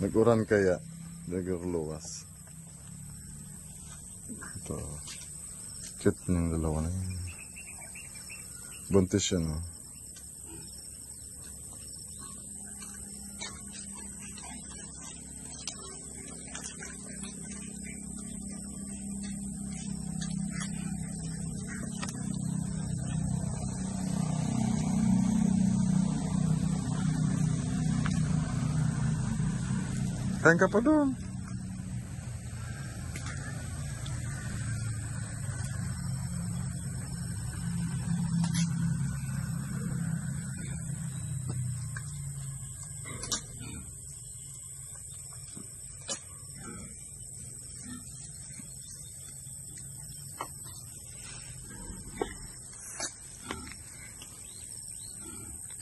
Nag-uran kaya. Nag-luwas. Ito. Cute ng dalawa na yun. Buntis siya, no? Kain ka pa doon.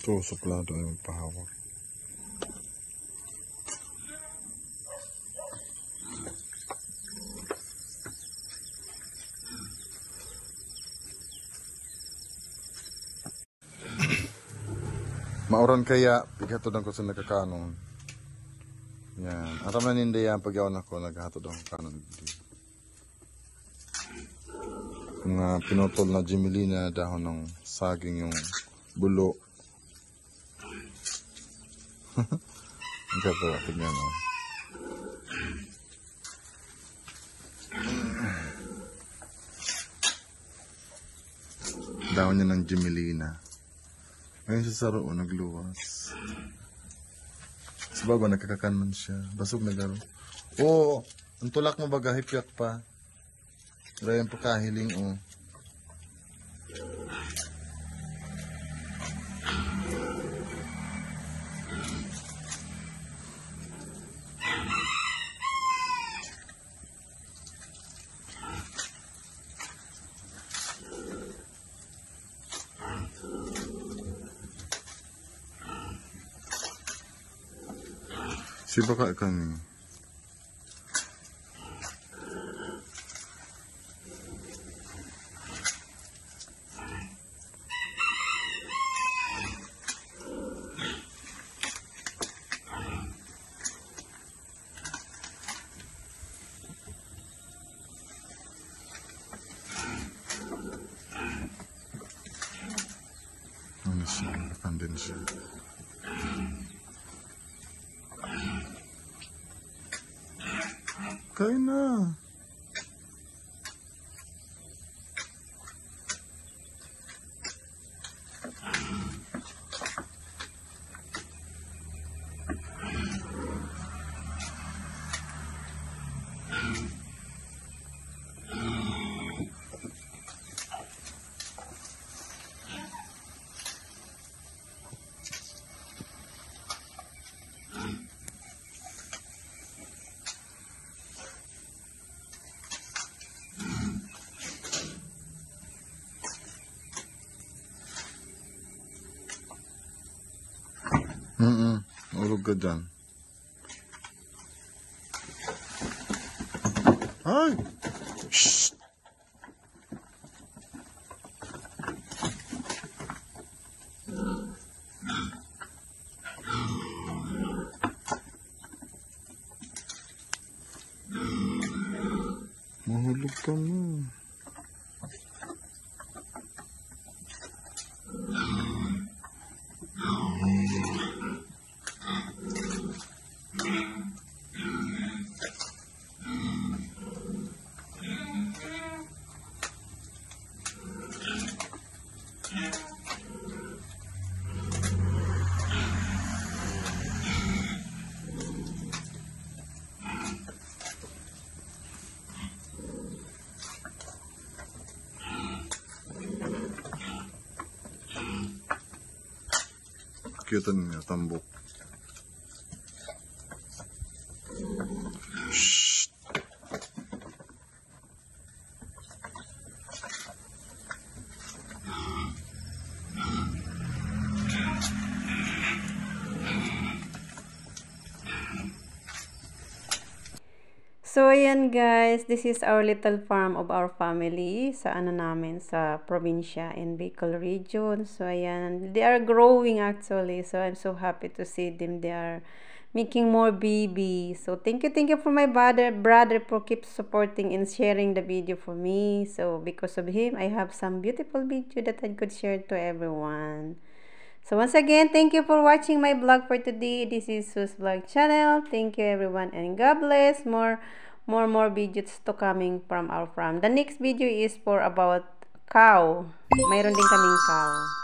Ito, suplado ay magpahawak. Mauran kaya, paghatod ko sa nagkakanon. Yan. Aram na ninda yan, pag yawan ako, naghatod ang kanon. Mga pinutol na Jimelina, dahon ng saging yung bulo. Ang gagawa, tignan o. Dahon niya ng Jimelina. Ngayon sa saro, nagluwas. Sa bago, nagkakakanon siya. Basog na garo. Oo, ang tulak mo baga, hipyak pa. Rayan pa kahiling, o. Si baka kami. Ano siya? Nakandin siya. Kain na. Ulog ka dyan. Ay! Shhh! Mahulog ka na. Cute niya, tambok. Shhh. So, ayan guys, this is our little farm of our family sa namin, sa probinsya in Bicol region. So, ayan, they are growing actually. So, I'm so happy to see them. They are making more babies. So thank you for my brother for keep supporting and sharing the video for me. So because of him, I have some beautiful video that I could share to everyone. So once again, thank you for watching my vlog for today. This is Sus Vlog Channel. Thank you everyone and God bless. More videos to coming from our farm. The next video is for about cow. Mayroon din kaming cow.